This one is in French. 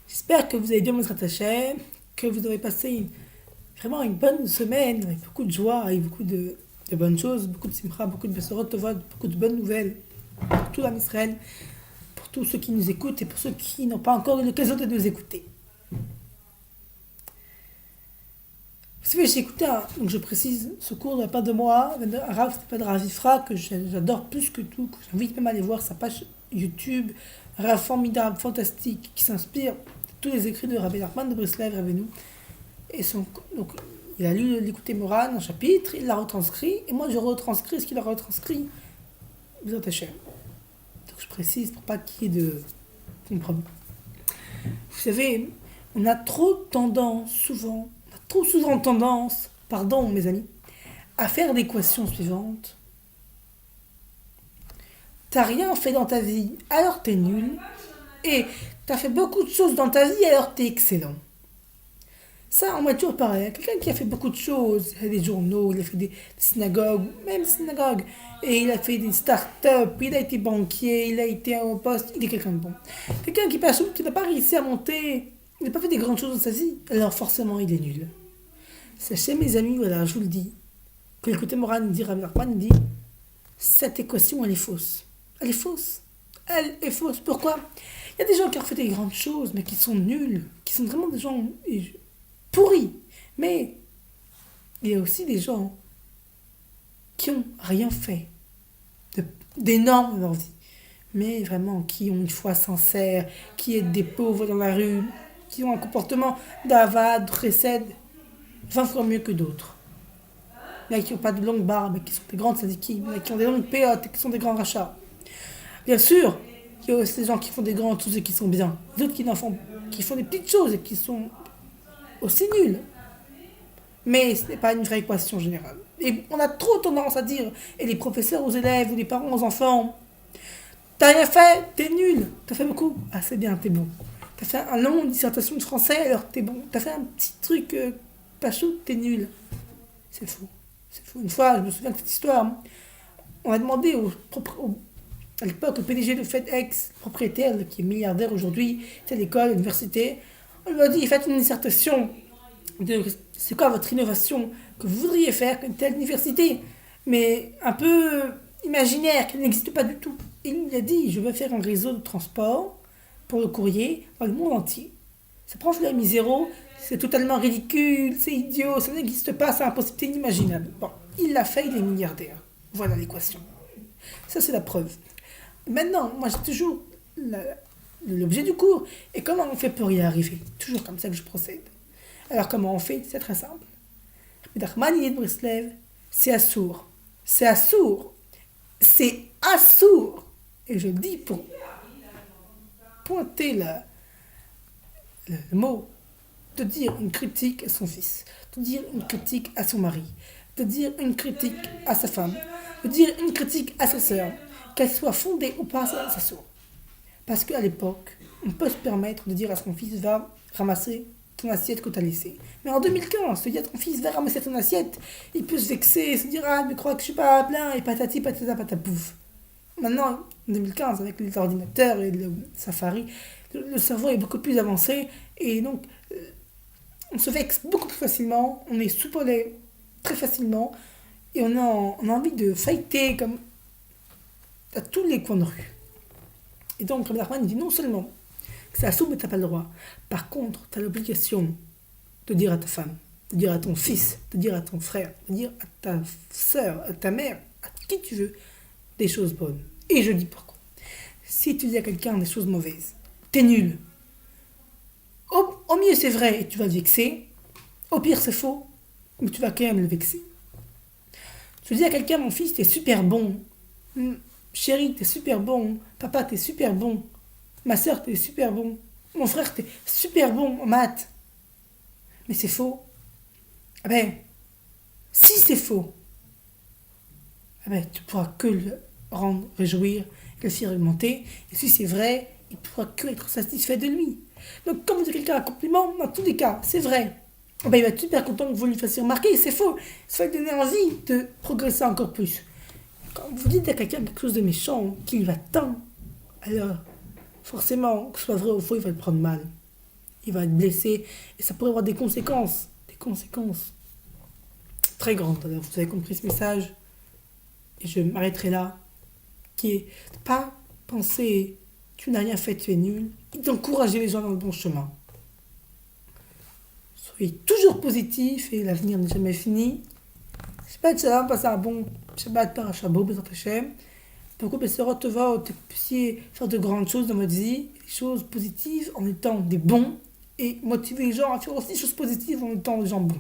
J'espère que vous allez bien, Mosrat Hachem, que vous avez passé vraiment une bonne semaine avec beaucoup de joie, avec beaucoup de bonnes choses, beaucoup de simcha, beaucoup de bessorot tovot, beaucoup de bonnes nouvelles pour tout l'Israël, pour tous ceux qui nous écoutent et pour ceux qui n'ont pas encore eu l'occasion de nous écouter. Vous savez, j'ai écouté, donc je précise, ce cours de la part de moi, un Rav qui s'appelle Rav Ifra, que j'adore plus que tout, que j'invite même à aller voir sa page YouTube, un Rav formidable, fantastique, qui s'inspire de tous les écrits de Rabbi Nachman de Breslev, Rabbeinu. Et donc, il a lu l'écouter Moran, un chapitre, il l'a retranscrit, et moi je retranscris ce qu'il a retranscrit, Bezat Hashem. Donc je précise pour pas qu'il y ait de compromis. Vous savez, on a trop souvent tendance, pardon mes amis, à faire l'équation suivante. T'as rien fait dans ta vie, alors t'es nul, et t'as fait beaucoup de choses dans ta vie, alors t'es excellent. Ça, on m'a toujours pareil. Quelqu'un qui a fait beaucoup de choses, il a fait des journaux, il a fait des synagogues, même synagogues, et il a fait des start-up, il a été banquier, il a été au poste, il est quelqu'un de bon. Quelqu'un qui n'a pas réussi à monter, il n'a pas fait des grandes choses dans sa vie, alors forcément il est nul. Sachez mes amis, voilà, je vous le dis, que l'écouter Moran dit, Rabbi Nachman dit, cette équation elle est fausse. Elle est fausse. Elle est fausse. Pourquoi? Il y a des gens qui ont fait des grandes choses, mais qui sont nuls, qui sont vraiment des gens pourris. Mais il y a aussi des gens qui ont rien fait d'énorme dans leur vie, mais vraiment qui ont une foi sincère, qui aident des pauvres dans la rue, qui ont un comportement d'avad, chesed, 20 fois mieux que d'autres. Il y en a qui n'ont pas de longues barbes, mais qui sont des grandes sadikim, il y en a qui ont des longues péotes et qui sont des grands rachats. Bien sûr, il y a aussi des gens qui font des grandes choses et qui sont bien, d'autres qui font des petites choses et qui sont aussi nuls. Mais ce n'est pas une vraie équation générale. Et on a trop tendance à dire, et les professeurs aux élèves, ou les parents aux enfants, t'as rien fait, t'es nul. T'as fait beaucoup, ah c'est bien, t'es bon. T'as fait un long dissertation de français, alors t'es bon. T'as fait un petit truc pachou, t'es nul. C'est faux. C'est faux. Une fois, je me souviens de cette histoire, on a demandé à l'époque, le PDG de FedEx, propriétaire, qui est milliardaire aujourd'hui, c'est l'école, l'université, on lui a dit, faites une dissertation de c'est quoi votre innovation que vous voudriez faire une telle université, mais un peu imaginaire, qui n'existe pas du tout. Et il a dit, je veux faire un réseau de transport pour le courrier dans le monde entier. Ça prend la miséro, c'est totalement ridicule, c'est idiot, ça n'existe pas, c'est impossible, c'est inimaginable. Bon, il l'a fait, il est milliardaire. Voilà l'équation. Ça, c'est la preuve. Maintenant, moi, j'ai toujours l'objet du cours. Et comment on fait pour y arriver? Toujours comme ça que je procède. Alors, comment on fait? C'est très simple. Nachman de Breslev, c'est assourd. C'est assourd. C'est assourd. Et je le dis pour pointer le mot, de dire une critique à son fils, de dire une critique à son mari, de dire une critique à sa femme, de dire une critique à sa sœur, qu'elle soit fondée ou pas, ça assourd. Parce qu'à l'époque, on peut se permettre de dire à son fils, va ramasser ton assiette que tu as laissée. Mais en 2015, se dire à ton fils, va ramasser ton assiette, il peut se vexer, se dire, ah, mais crois que je suis pas plein, et patati, patata, patapouf. Maintenant, en 2015, avec les ordinateurs et le Safari, le cerveau est beaucoup plus avancé, et donc, on se vexe beaucoup plus facilement, on est soupolé très facilement, et on a envie de fighter comme à tous les coins de rue. Et donc, Rabbi Nachman dit non seulement que c'est assourd, mais tu n'as pas le droit. Par contre, tu as l'obligation de dire à ta femme, de dire à ton fils, de dire à ton frère, de dire à ta soeur, à ta mère, à qui tu veux, des choses bonnes. Et je dis pourquoi. Si tu dis à quelqu'un des choses mauvaises, t'es nul. Au mieux, c'est vrai et tu vas le vexer. Au pire, c'est faux, mais tu vas quand même le vexer. Tu dis à quelqu'un, mon fils, t'es super bon. Chérie, t'es super bon. Papa, t'es super bon. Ma soeur, t'es super bon. Mon frère, t'es super bon en maths. Mais c'est faux. Ah ben, si c'est faux, ah ben, tu pourras que le rendre réjouir, le faire augmenter. Et si c'est vrai, il pourra que être satisfait de lui. Donc, quand vous dites à quelqu'un un compliment, dans tous les cas, c'est vrai. Ah ben, il va être super content que vous lui fassiez remarquer. C'est faux. Ça va lui donner envie de progresser encore plus. Quand vous dites à quelqu'un quelque chose de méchant qui lui va tant, alors forcément, que ce soit vrai ou faux, il va le prendre mal. Il va être blessé et ça pourrait avoir des conséquences très grandes. Alors, vous avez compris ce message et je m'arrêterai là. Qui est de pas penser tu n'as rien fait, tu es nul, et d'encourager les gens dans le bon chemin. Soyez toujours positif et l'avenir n'est jamais fini. Shabbat shalom, passez un bon Shabbat par Shabbat, Bezrat Hashem. Beaucoup de Tova, que vous puissiez faire de grandes choses dans votre vie, des choses positives en étant des bons et motiver les gens à faire aussi des choses positives en étant des gens bons.